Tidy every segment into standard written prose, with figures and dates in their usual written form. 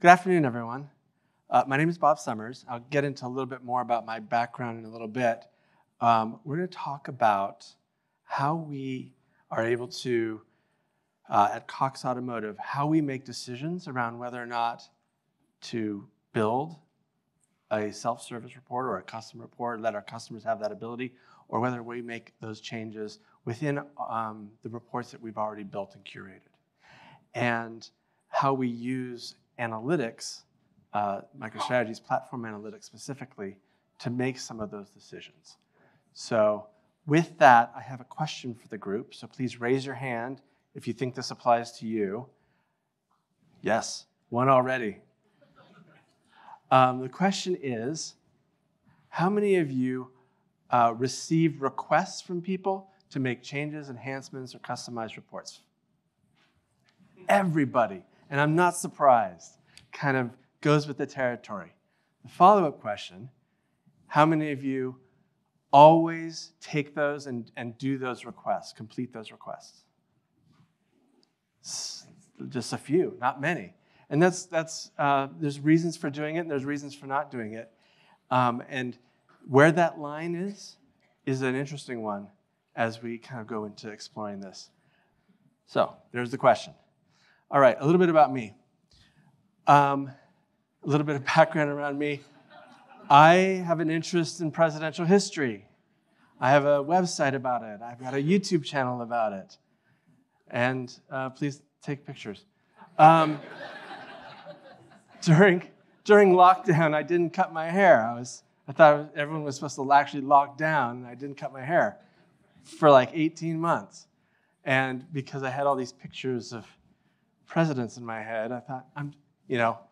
Good afternoon, everyone. My name is Bob Summers. I'll get into a little bit more about my background in a little bit. We're going to talk about how we are able to, at Cox Automotive, how we make decisions around whether or not to build a self-service report or a custom report, let our customers have that ability, or whether we make those changes within the reports that we've already built and curated. And how we use analytics, MicroStrategy's platform analytics specifically, to make some of those decisions. So with that, I have a question for the group. So please raise your hand if you think this applies to you. Yes, one already. The question is, how many of you receive requests from people to make changes, enhancements, or customized reports? Everybody, and I'm not surprised, kind of goes with the territory. The follow-up question, how many of you always take those and do those requests, complete those requests? Just a few, not many. And there's reasons for doing it, and there's reasons for not doing it. And where that line is an interesting one as we kind of go into exploring this. So there's the question. All right, a little bit about me. A little bit of background around me. I have an interest in presidential history. I have a website about it. I've got a YouTube channel about it. And please take pictures. During lockdown, I didn't cut my hair. I thought everyone was supposed to actually lock down, and I didn't cut my hair for like 18 months. And because I had all these pictures of presidents in my head, I thought,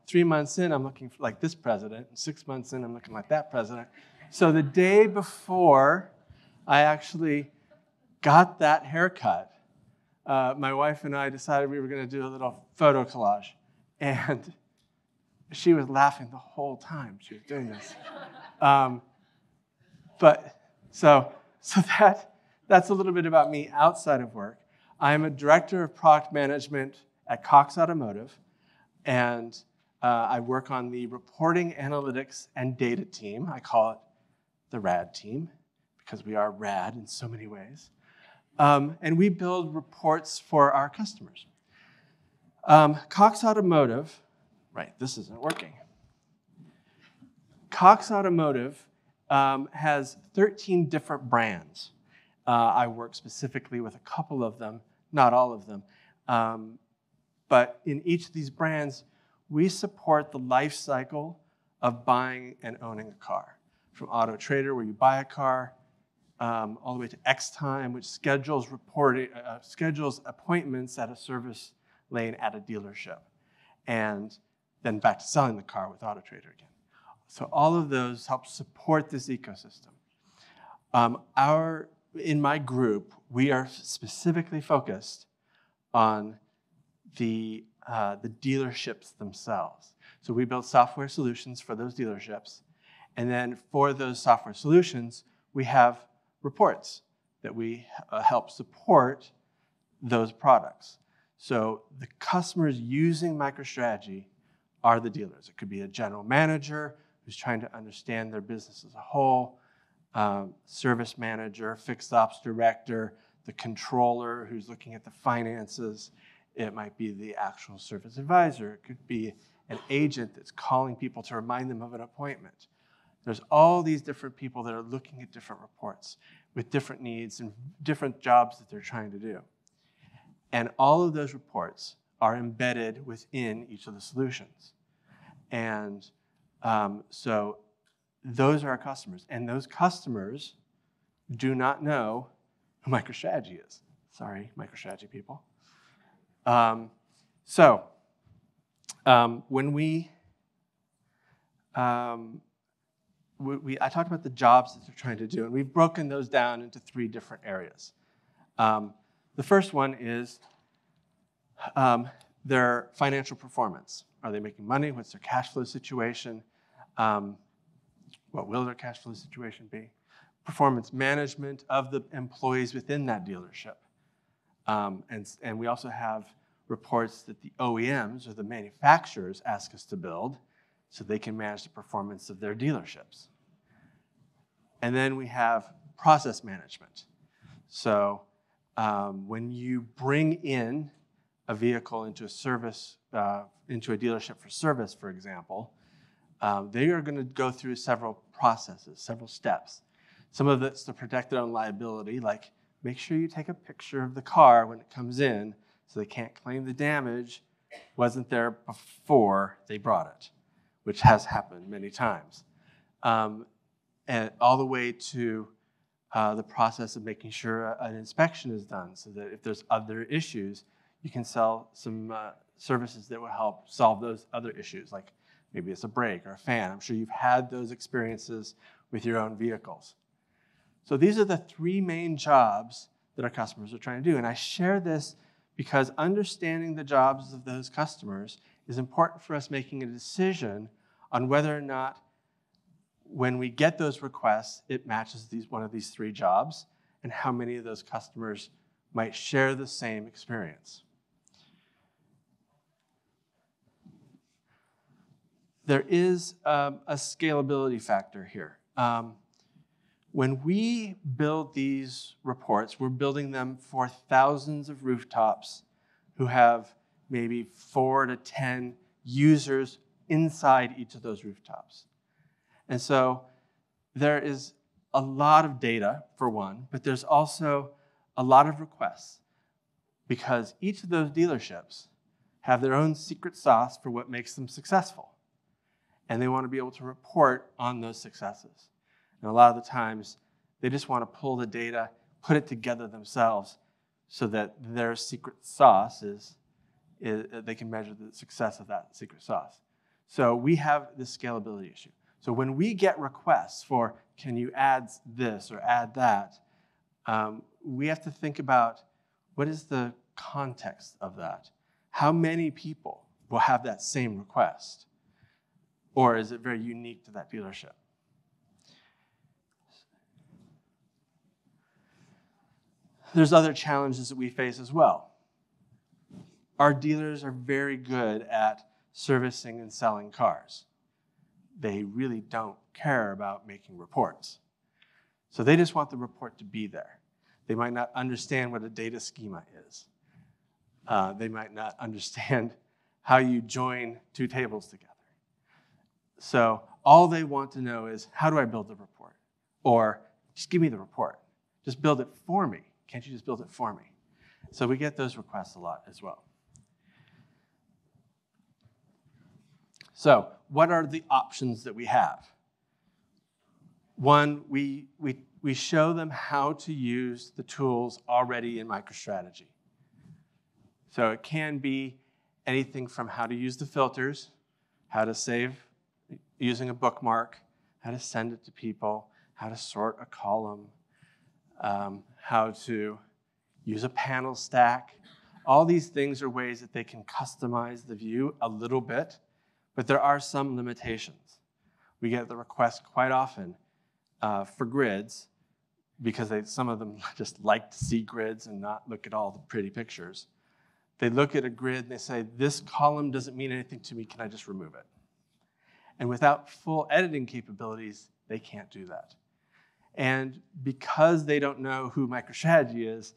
3 months in, I'm looking like this president, and 6 months in, I'm looking like that president. So the day before I actually got that haircut, my wife and I decided we were going to do a little photo collage. And she was laughing the whole time she was doing this. So that's a little bit about me outside of work. I'm a director of product management at Cox Automotive, and I work on the reporting, analytics, and data team. I call it the RAD team because we are rad in so many ways. And we build reports for our customers. Cox Automotive, right, this isn't working. Cox Automotive has 13 different brands. I work specifically with a couple of them, not all of them. But in each of these brands, we support the life cycle of buying and owning a car. From Auto Trader, where you buy a car, all the way to X-Time, which schedules appointments at a service lane at a dealership. And then back to selling the car with Auto Trader again. So all of those help support this ecosystem. In my group, we are specifically focused on the dealerships themselves. So we build software solutions for those dealerships. And then for those software solutions, we have reports that we help support those products. So the customers using MicroStrategy are the dealers. It could be a general manager who's trying to understand their business as a whole, service manager, fixed ops director, the controller who's looking at the finances. It might be the actual service advisor. It could be an agent that's calling people to remind them of an appointment. There's all these different people that are looking at different reports with different needs and different jobs that they're trying to do. And all of those reports are embedded within each of the solutions. And so those are our customers. And those customers do not know who MicroStrategy is. Sorry, MicroStrategy people. When I talked about the jobs that they're trying to do, and we've broken those down into 3 different areas. The first one is their financial performance. Are they making money? What's their cash flow situation? What will their cash flow situation be? Performance management of the employees within that dealership. And we also have reports that the OEMs or the manufacturers ask us to build so they can manage the performance of their dealerships. And then we have process management. So when you bring in a vehicle into a service, into a dealership for service, for example, they are going to go through several processes, several steps. Some of it's to protect their own liability, like make sure you take a picture of the car when it comes in so they can't claim the damage wasn't there before they brought it, which has happened many times. And all the way to the process of making sure an inspection is done so that if there's other issues, you can sell some services that will help solve those other issues, like maybe it's a brake or a fan. I'm sure you've had those experiences with your own vehicles. So these are the three main jobs that our customers are trying to do. And I share this because understanding the jobs of those customers is important for us making a decision on whether or not when we get those requests, it matches one of these three jobs and how many of those customers might share the same experience. There is a scalability factor here. When we build these reports, we're building them for thousands of rooftops who have maybe 4 to 10 users inside each of those rooftops. And so there is a lot of data, for one, but there's also a lot of requests because each of those dealerships have their own secret sauce for what makes them successful. And they want to be able to report on those successes. And a lot of the times, they just want to pull the data, put it together themselves so that their secret sauce they can measure the success of that secret sauce. So we have this scalability issue. So when we get requests for, can you add this or add that, we have to think about what is the context of that? How many people will have that same request? Or is it very unique to that dealership? There's other challenges that we face as well. Our dealers are very good at servicing and selling cars. They really don't care about making reports. So they just want the report to be there. They might not understand what a data schema is. They might not understand how you join two tables together. So all they want to know is, how do I build the report? Or just give me the report. Just build it for me. Can't you just build it for me? So we get those requests a lot as well. So what are the options that we have? One, we show them how to use the tools already in MicroStrategy. So it can be anything from how to use the filters, how to save using a bookmark, how to send it to people, how to sort a column, how to use a panel stack. All these things are ways that they can customize the view a little bit, but there are some limitations. We get the request quite often for grids because some of them just like to see grids and not look at all the pretty pictures. They look at a grid and they say, this column doesn't mean anything to me, can I just remove it? And without full editing capabilities, they can't do that. And because they don't know who MicroStrategy is,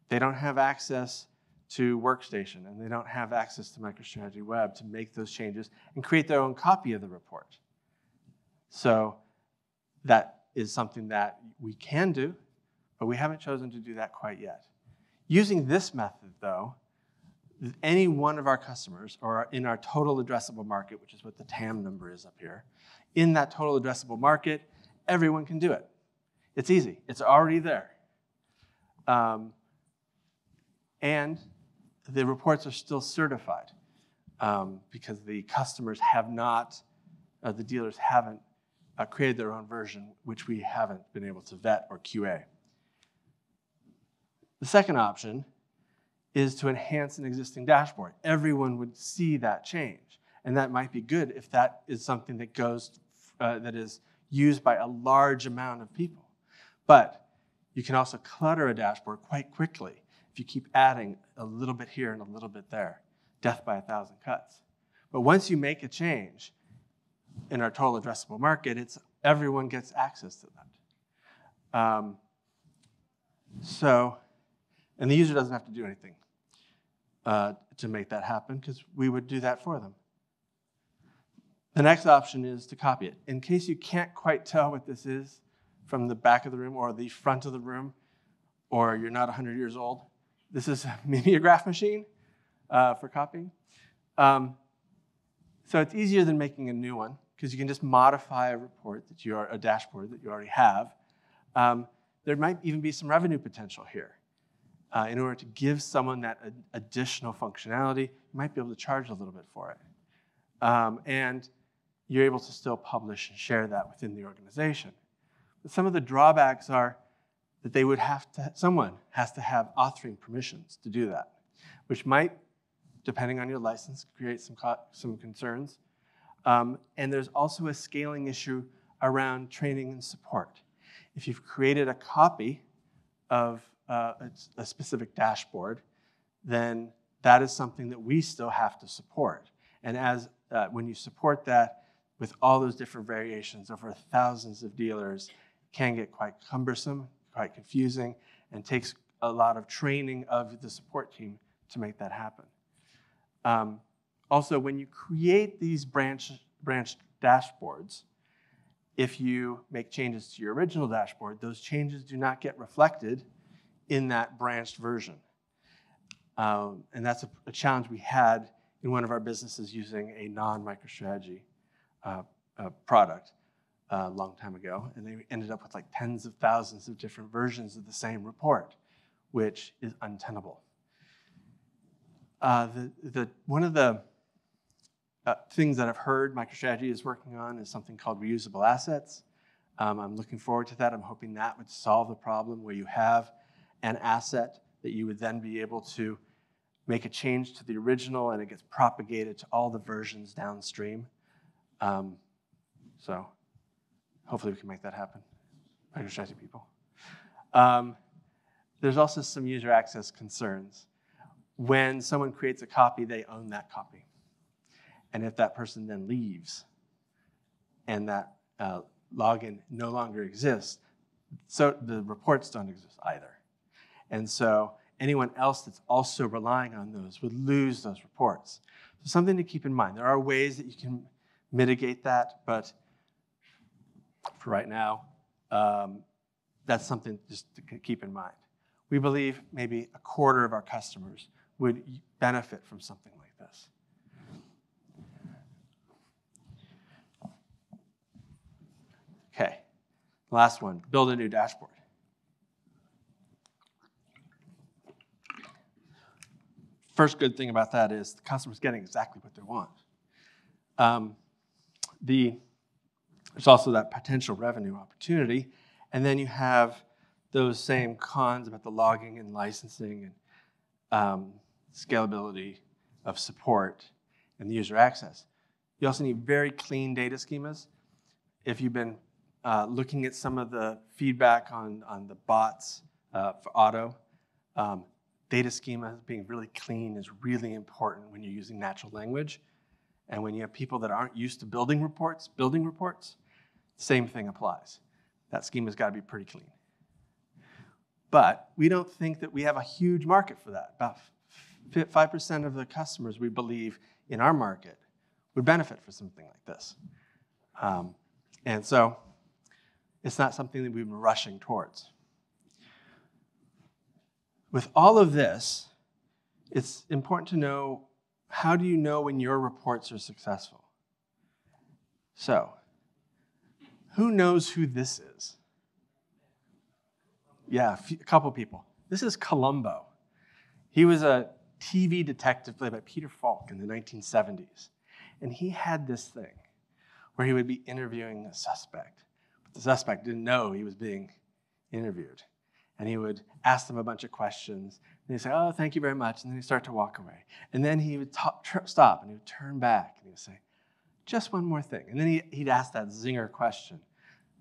they don't have access to Workstation, and they don't have access to MicroStrategy Web to make those changes and create their own copy of the report. So that is something that we can do, but we haven't chosen to do that quite yet. Using this method, though, any one of our customers, or in our total addressable market, which is what the TAM number is up here, in that total addressable market, everyone can do it. It's easy. It's already there. And the reports are still certified because the customers have not, the dealers haven't created their own version, which we haven't been able to vet or QA. The second option is to enhance an existing dashboard. Everyone would see that change. And that might be good if that is something that that is used by a large amount of people. But you can also clutter a dashboard quite quickly if you keep adding a little bit here and a little bit there. Death by 1,000 cuts. But once you make a change in our total addressable market, everyone gets access to that. And the user doesn't have to do anything to make that happen, because we would do that for them. The next option is to copy it. In case you can't quite tell what this is from the back of the room or the front of the room, or you're not 100 years old, this is a mimeograph machine for copying. So it's easier than making a new one, because you can just modify a dashboard that you already have. There might even be some revenue potential here. In order to give someone that additional functionality, you might be able to charge a little bit for it. And you're able to still publish and share that within the organization. But some of the drawbacks are that someone has to have authoring permissions to do that, which might, depending on your license, create some concerns. And there's also a scaling issue around training and support. If you've created a copy of a specific dashboard, then that is something that we still have to support. And when you support that with all those different variations over thousands of dealers, it can get quite cumbersome, quite confusing, and takes a lot of training of the support team to make that happen. Also, when you create these branched dashboards, if you make changes to your original dashboard, those changes do not get reflected in that branched version. And that's a challenge we had in one of our businesses using a non-MicroStrategy product a long time ago. And they ended up with like tens of thousands of different versions of the same report, which is untenable. One of the things that I've heard MicroStrategy is working on is something called reusable assets. I'm looking forward to that. I'm hoping that would solve the problem where you have an asset that you would then be able to make a change to the original and it gets propagated to all the versions downstream. So hopefully we can make that happen, MicroStrategy people. There's also some user access concerns. When someone creates a copy, they own that copy. And if that person then leaves and that login no longer exists, so the reports don't exist either. And so anyone else that's also relying on those would lose those reports. So something to keep in mind. There are ways that you can mitigate that, but for right now, that's something just to keep in mind. We believe maybe a quarter of our customers would benefit from something like this. Okay, last one, build a new dashboard. First good thing about that is the customer's getting exactly what they want. There's also that potential revenue opportunity, and then you have those same cons about the logging and licensing and scalability of support and the user access. You also need very clean data schemas. If you've been looking at some of the feedback on the bots for auto, data schema being really clean is really important when you're using natural language. And when you have people that aren't used to building reports, same thing applies. That schema's got to be pretty clean. But we don't think that we have a huge market for that. About 5% of the customers we believe in our market would benefit from something like this. And so it's not something that we've been rushing towards. With all of this, it's important to know, how do you know when your reports are successful? So, who knows who this is? Yeah, a couple people. This is Columbo. He was a TV detective played by Peter Falk in the 1970s. And he had this thing where he would be interviewing a suspect. But the suspect didn't know he was being interviewed. And he would ask them a bunch of questions. And he'd say, oh, thank you very much. And then he'd start to walk away. And then he would stop and he would turn back and he would say, just one more thing. And then he'd ask that zinger question.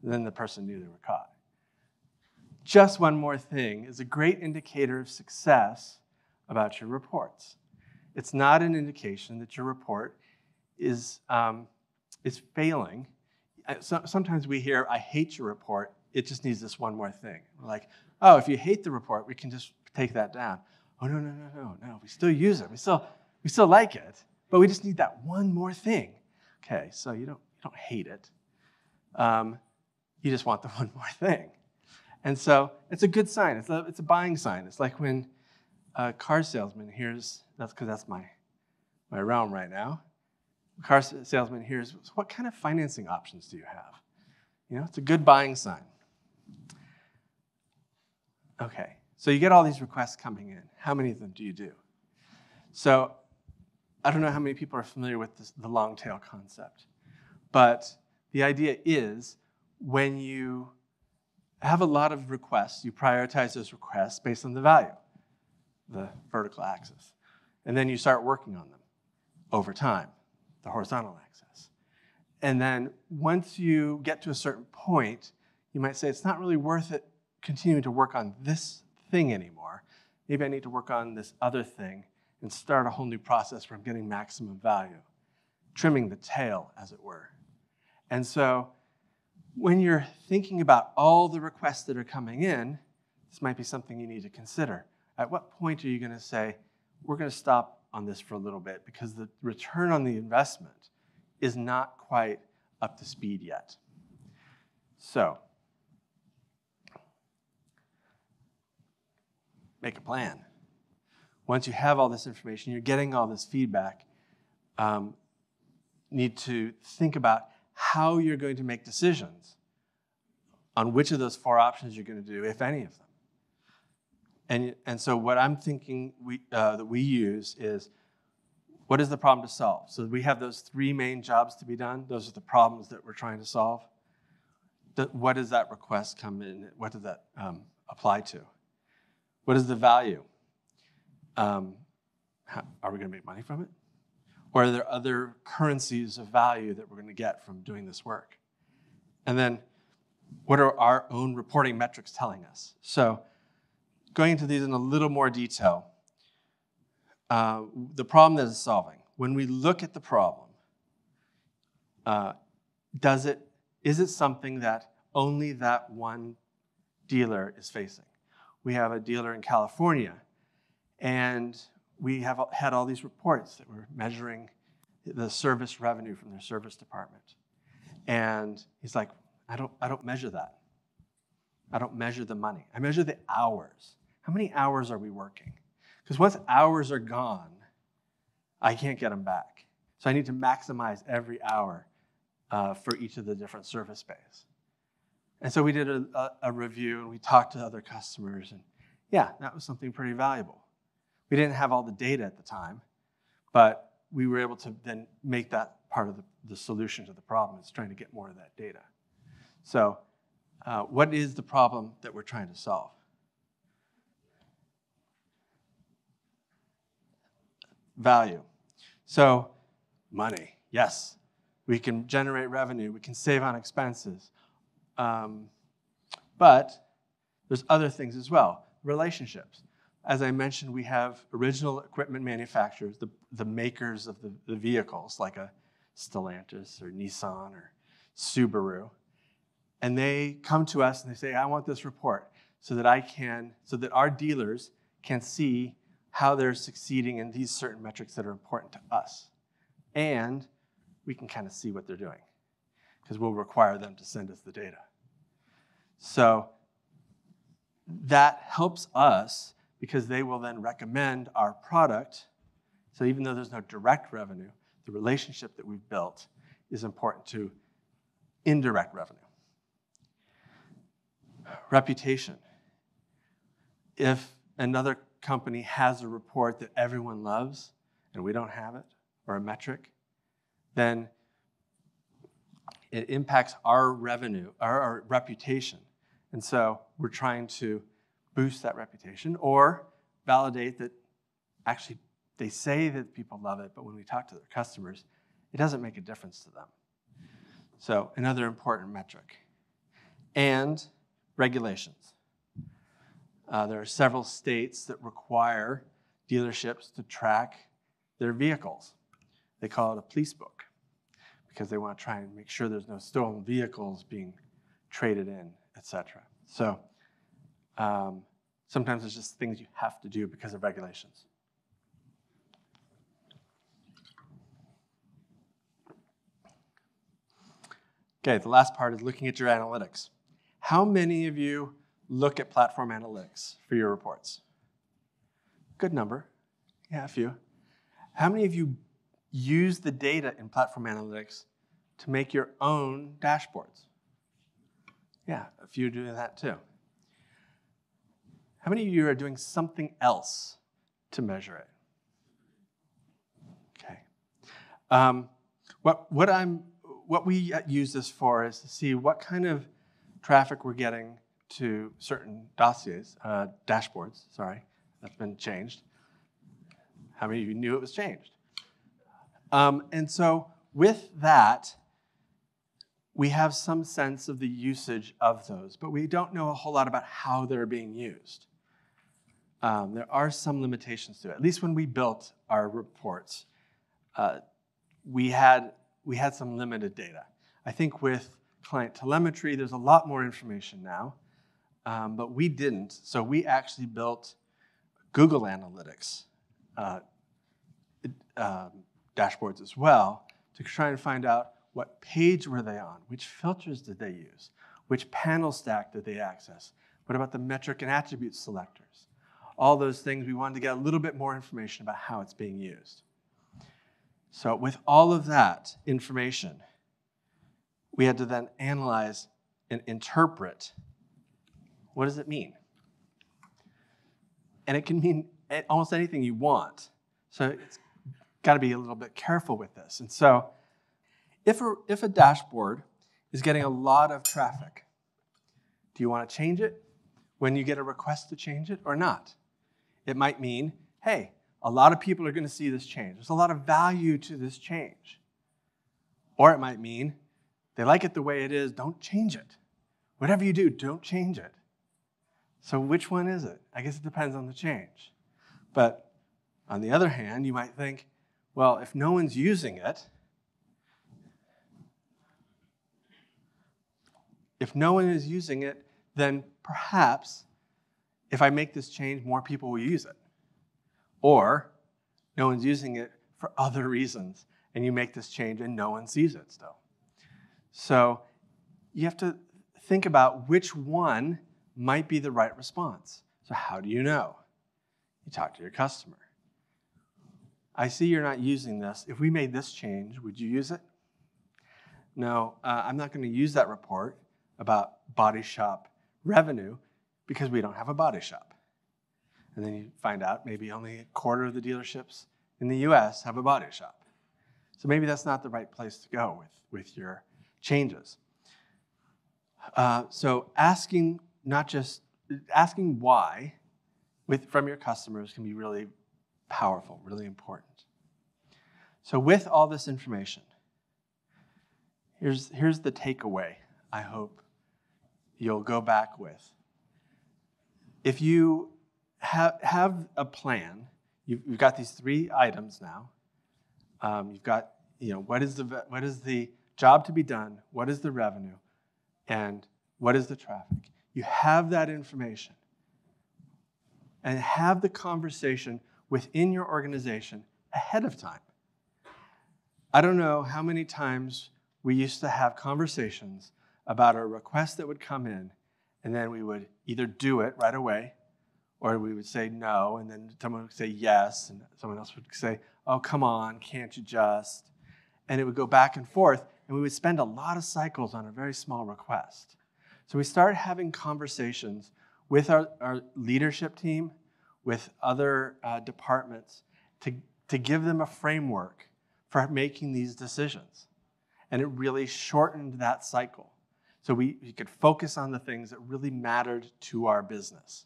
And then the person knew they were caught. just one more thing is a great indicator of success about your reports. It's not an indication that your report is failing. Sometimes we hear, I hate your report. It just needs this one more thing. We're like, oh, if you hate the report, we can just take that down. Oh, no. We still use it. We still like it, but we just need that one more thing. Okay, so you don't hate it. You just want the one more thing. And so it's a good sign. It's a buying sign. It's like when a car salesman hears, that's because that's my realm right now. A car salesman hears, what kind of financing options do you have? It's a good buying sign. Okay, so you get all these requests coming in. How many of them do you do? So I don't know how many people are familiar with the long tail concept, but the idea is when you have a lot of requests, you prioritize those requests based on the value, the vertical axis, and then you start working on them over time, the horizontal axis. And then once you get to a certain point, you might say, it's not really worth it continuing to work on this thing anymore. Maybe I need to work on this other thing and start a whole new process where I'm getting maximum value, trimming the tail, as it were. And so when you're thinking about all the requests that are coming in, this might be something you need to consider. At what point are you going to say, we're going to stop on this for a little bit because the return on the investment is not quite up to speed yet? So make a plan. Once you have all this information, you're getting all this feedback, need to think about how you're going to make decisions on which of those 4 options you're going to do, if any of them. And so what I'm thinking that we use is, what is the problem to solve? So we have those 3 main jobs to be done. Those are the problems that we're trying to solve. What does that request come in? What does that apply to? What is the value? Are we going to make money from it? Or are there other currencies of value that we're going to get from doing this work? And then, what are our own reporting metrics telling us? So, going into these in a little more detail, the problem that it's solving. When we look at the problem, is it something that only that one dealer is facing? We have a dealer in California, and we have had all these reports that were measuring the service revenue from their service department. And he's like, I don't measure that. I don't measure the money. I measure the hours. How many hours are we working? Because once hours are gone, I can't get them back. So I need to maximize every hour for each of the different service bays. And so we did a review, and we talked to other customers, and yeah, that was something pretty valuable. We didn't have all the data at the time, but we were able to then make that part of the solution to the problem, is trying to get more of that data. So what is the problem that we're trying to solve? Value. So money, yes. We can generate revenue. We can save on expenses. But there's other things as well. Relationships. As I mentioned, we have original equipment manufacturers, the makers of the vehicles, like a Stellantis or Nissan or Subaru. And they come to us and they say, I want this report so that our dealers can see how they're succeeding in these certain metrics that are important to us. And we can kind of see what they're doing, because we'll require them to send us the data. So that helps us, because they will then recommend our product. So even though there's no direct revenue, the relationship that we've built is important to indirect revenue. Reputation. If another company has a report that everyone loves and we don't have it, or a metric, then it impacts our revenue, our reputation. And so we're trying to boost that reputation or validate that actually they say that people love it, but when we talk to their customers, it doesn't make a difference to them. So another important metric. And regulations. There are several states that require dealerships to track their vehicles. They call it a police book because they want to try and make sure there's no stolen vehicles being traded in, etc. So sometimes it's just things you have to do because of regulations. Okay, the last part is looking at your analytics. How many of you look at platform analytics for your reports? Good number. Yeah, a few. How many of you use the data in platform analytics to make your own dashboards? Yeah, a few do that too. How many of you are doing something else to measure it? Okay. What we use this for is to see what kind of traffic we're getting to certain dashboards, sorry, that's been changed. How many of you knew it was changed? And so with that, we have some sense of the usage of those, but we don't know a whole lot about how they're being used. There are some limitations to it. At least when we built our reports, we had some limited data. I think with client telemetry, there's a lot more information now, but we didn't. So we actually built Google Analytics dashboards as well to try and find out what page were they on, which filters did they use, which panel stack did they access, what about the metric and attribute selectors. All those things, we wanted to get a little bit more information about how it's being used. So with all of that information, we had to then analyze and interpret, what does it mean? And it can mean almost anything you want. So it's got to be a little bit careful with this. And so if a dashboard is getting a lot of traffic, do you want to change it when you get a request to change it or not? It might mean, hey, a lot of people are going to see this change. There's a lot of value to this change. Or it might mean they like it the way it is, don't change it. Whatever you do, don't change it. So which one is it? I guess it depends on the change. But on the other hand, you might think, well, if no one's using it, then perhaps if I make this change, more people will use it. Or no one's using it for other reasons, and you make this change and no one sees it still. So you have to think about which one might be the right response. So how do you know? You talk to your customer. I see you're not using this. If we made this change, would you use it? No, I'm not going to use that report about body shop revenue because we don't have a body shop. And then you find out maybe only a quarter of the dealerships in the US have a body shop. So maybe that's not the right place to go with your changes. So asking why from your customers can be really powerful, really important. So with all this information, here's the takeaway I hope you'll go back with. If you have a plan, you've got these 3 items now. You've got, what is the job to be done, what is the revenue, and what is the traffic. You have that information. And have the conversation within your organization ahead of time. I don't know how many times we used to have conversations about a request that would come in, and then we would either do it right away, or we would say no, and then someone would say yes, and someone else would say, oh, come on, can't you just? And it would go back and forth, and we would spend a lot of cycles on a very small request. So we started having conversations with our leadership team, with other departments, to give them a framework for making these decisions. And it really shortened that cycle. So we could focus on the things that really mattered to our business.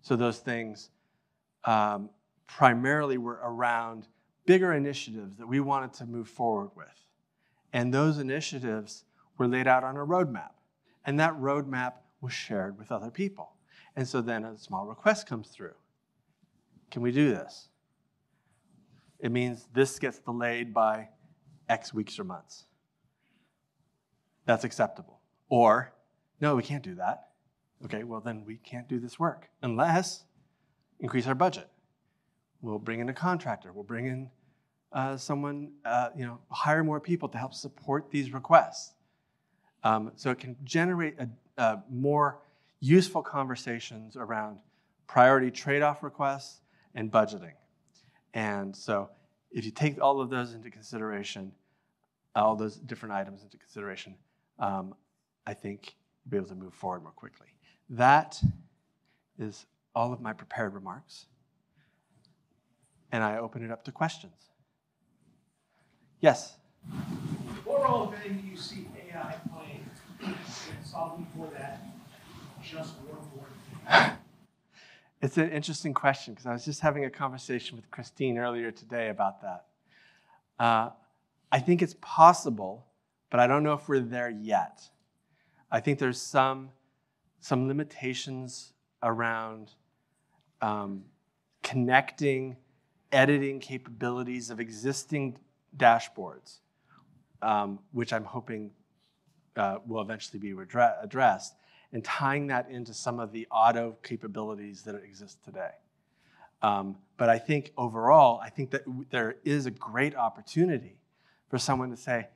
So those things primarily were around bigger initiatives that we wanted to move forward with. And those initiatives were laid out on a roadmap. And that roadmap was shared with other people. And so then a small request comes through. Can we do this? It means this gets delayed by X weeks or months. That's acceptable. Or, no, we can't do that. Okay, well then we can't do this work unless increase our budget. We'll bring in a contractor. We'll bring in someone, hire more people to help support these requests. So it can generate more useful conversations around priority trade-off requests and budgeting. And so if you take all of those into consideration, all those different items into consideration, I think you'll be able to move forward more quickly. That is all of my prepared remarks. And I open it up to questions. Yes? What role, if any, do you see AI playing in solving for that just one more thing? It's an interesting question because I was just having a conversation with Christine earlier today about that. I think it's possible, but I don't know if we're there yet. I think there's some limitations around connecting editing capabilities of existing dashboards, which I'm hoping will eventually be addressed, and tying that into some of the auto capabilities that exist today. But I think overall, I think that there is a great opportunity for someone to say,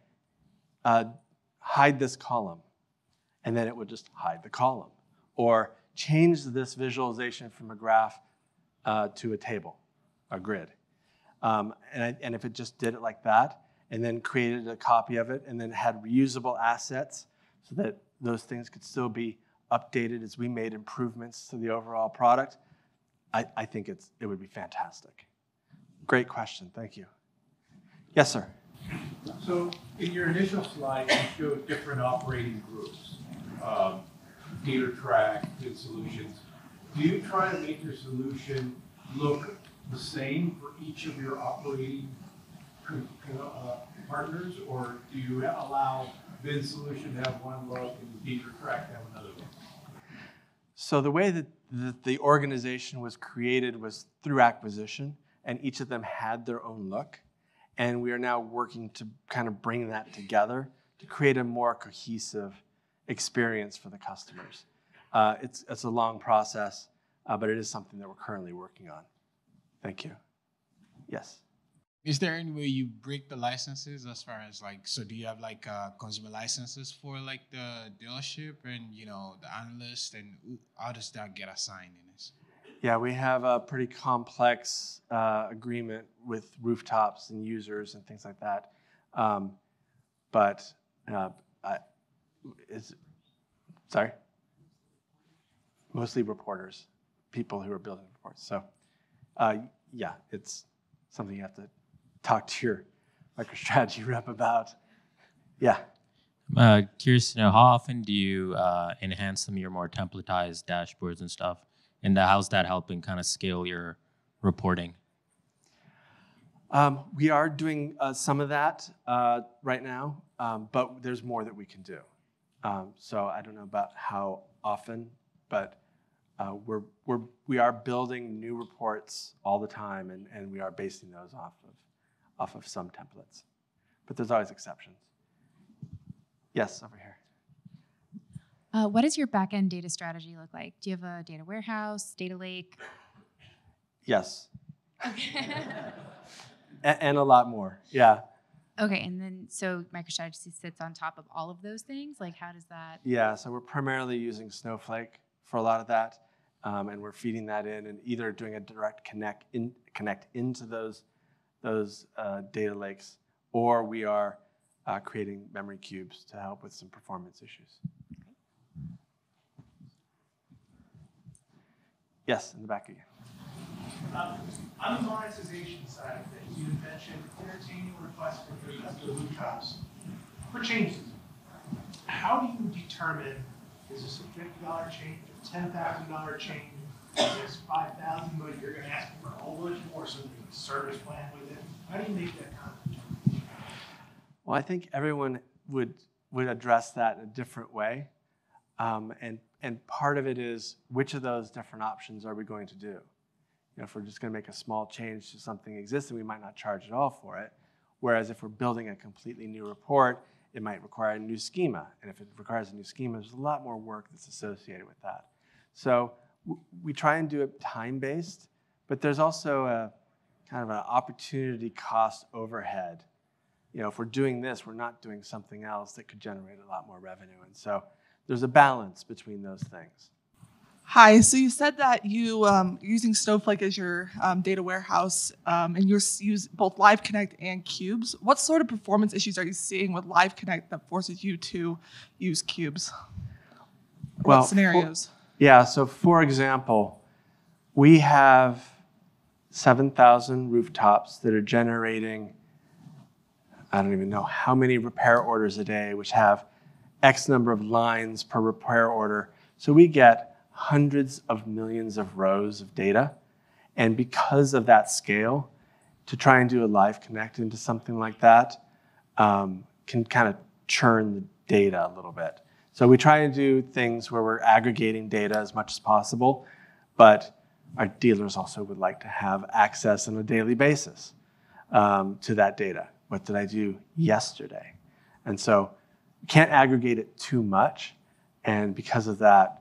hide this column, and then it would just hide the column. Or change this visualization from a graph to a table, a grid. And if it just did it like that, and then created a copy of it, and then had reusable assets so that those things could still be updated as we made improvements to the overall product, I think it would be fantastic. Great question, thank you. Yes, sir. So in your initial slide, you showed different operating groups, dealer track, good solutions. Do you try to make your solution look the same for each of your operating partners, or do you allow VIN solution to have one look and dealer track to have another look? So the way that the organization was created was through acquisition, and each of them had their own look. And we are now working to kind of bring that together to create a more cohesive experience for the customers. It's a long process, but it is something that we're currently working on. Thank you. Yes. Is there any way you break the licenses as far as so do you have consumer licenses for the dealership and, the analyst, and how does that get assigned in this? Yeah, we have a pretty complex agreement with rooftops and users and things like that. Sorry? Mostly reporters, people who are building reports. So, yeah, it's something you have to talk to your MicroStrategy rep about. Yeah. Curious to know, how often do you enhance some of your more templatized dashboards and stuff? And how's that helping kind of scale your reporting? We are doing some of that right now, but there's more that we can do. So I don't know about how often, but we are building new reports all the time, and we are basing those off of some templates. But there's always exceptions. Yes, over here. What does your back-end data strategy look like? Do you have a data warehouse, data lake? Yes. Okay. and a lot more, yeah. Okay, and then so MicroStrategy sits on top of all of those things? How does that? Yeah, so we're primarily using Snowflake for a lot of that, and we're feeding that in and either doing a direct connect into those data lakes, or we are creating memory cubes to help with some performance issues. Yes, in the back of you. On the monetization side of things, you mentioned entertaining requests for the rooftops for changes. How do you determine, is this a $50 change, a $10,000 change, is this $5,000, but you're going to ask for a whole bunch more, so there's a service plan with it? How do you make that kind of determination? Well, I think everyone would address that in a different way. And part of it is, which of those different options are we going to do? If we're just going to make a small change to something existing, we might not charge at all for it. Whereas if we're building a completely new report, it might require a new schema. And if it requires a new schema, there's a lot more work that's associated with that. So we try and do it time-based, but there's also a kind of an opportunity cost overhead. If we're doing this, we're not doing something else that could generate a lot more revenue. And so there's a balance between those things. Hi, so you said that you're using Snowflake as your data warehouse, and you use both Live Connect and cubes. What sort of performance issues are you seeing with Live Connect that forces you to use cubes? What scenarios? So for example, we have 7,000 rooftops that are generating, I don't even know how many repair orders a day, which have X number of lines per repair order. So we get hundreds of millions of rows of data. And because of that scale, to try and do a Live Connect into something like that can kind of churn the data a little bit. So we try to do things where we're aggregating data as much as possible, but our dealers also would like to have access on a daily basis to that data. What did I do yesterday? And so you can't aggregate it too much. And because of that,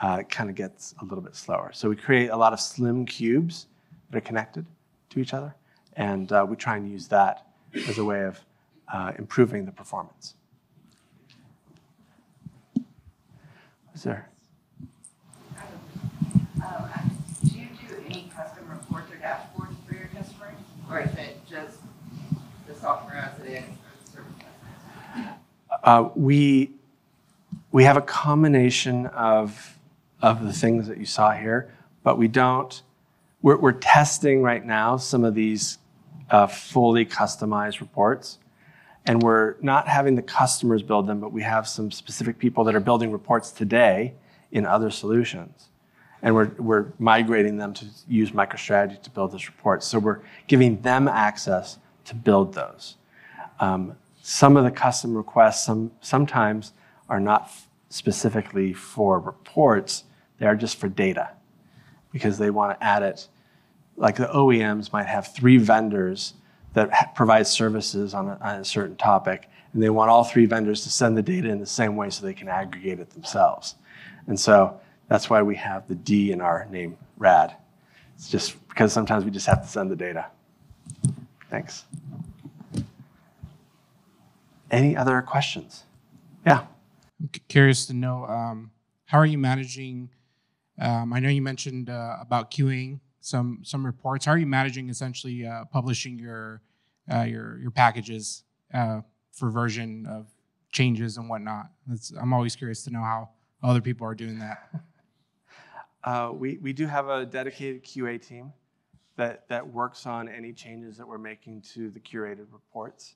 it kind of gets a little bit slower. So we create a lot of slim cubes that are connected to each other. And we try and use that as a way of improving the performance. Is there? Do you do any custom reports or dashboards for your customers? Or is it just the software as it is or the service? We have a combination of the things that you saw here, but we don't, we're testing right now some of these fully customized reports. And we're not having the customers build them, but we have some specific people that are building reports today in other solutions. And we're migrating them to use MicroStrategy to build this report. So we're giving them access to build those. Some of the custom requests sometimes are not specifically for reports, they are just for data because they want to add it. Like the OEMs might have 3 vendors that provide services on a certain topic, and they want all 3 vendors to send the data in the same way so they can aggregate it themselves. And so that's why we have the D in our name, RAD. It's just because sometimes we just have to send the data. Thanks. Any other questions? Yeah. I'm curious to know, how are you managing, I know you mentioned about queuing some reports. How are you managing essentially publishing your packages for version of changes and whatnot? I'm always curious to know how other people are doing that. We do have a dedicated QA team that works on any changes that we're making to the curated reports.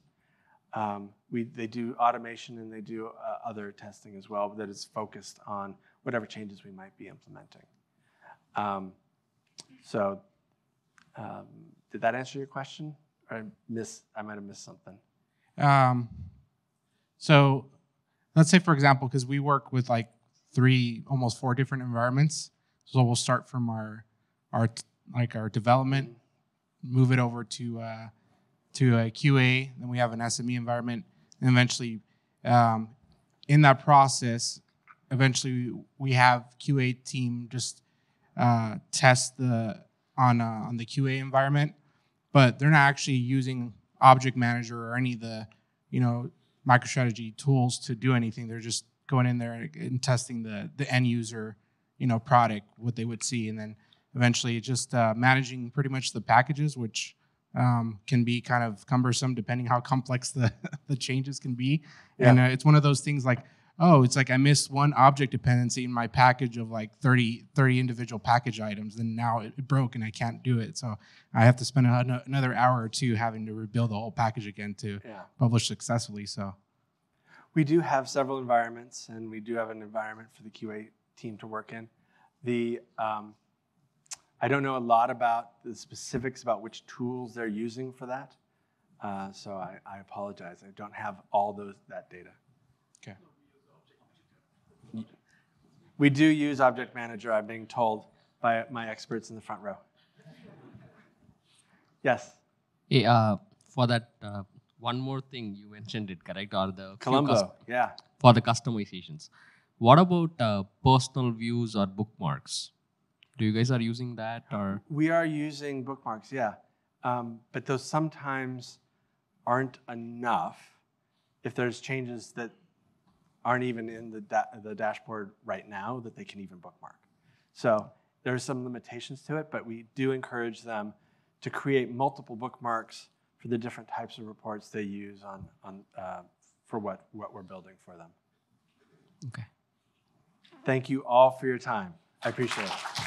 They do automation and they do other testing as well that is focused on whatever changes we might be implementing. Did that answer your question? Or I might have missed something. So let's say, for example, because we work with like 3, almost 4 different environments. So we'll start from our development, move it over to a QA, then we have an SME environment, and eventually in that process, eventually we have QA team just test on the QA environment, but they're not actually using Object Manager or any of the MicroStrategy tools to do anything. They're just going in there and testing the end user product, what they would see, and then eventually just managing pretty much the packages, which can be kind of cumbersome depending how complex the changes can be. Yeah. And it's one of those things like, it's like I missed one object dependency in my package of like 30 individual package items, and now it broke and I can't do it. So I have to spend another hour or 2 having to rebuild the whole package again to publish successfully. So we do have several environments, and we do have an environment for the QA team to work in. I don't know a lot about the specifics about which tools they're using for that. So I apologize. I don't have all that data. Okay. We do use Object Manager, I'm being told by my experts in the front row. Yes, Hey, for that, one more thing you mentioned it, correct? Or the few Colombo, yeah. for the customizations. What about personal views or bookmarks? Do you guys are using that or? We are using bookmarks, yeah. But those sometimes aren't enough if there's changes that aren't even in the dashboard right now that they can even bookmark. So there are some limitations to it, but we do encourage them to create multiple bookmarks for the different types of reports they use for what we're building for them. Okay. Thank you all for your time. I appreciate it.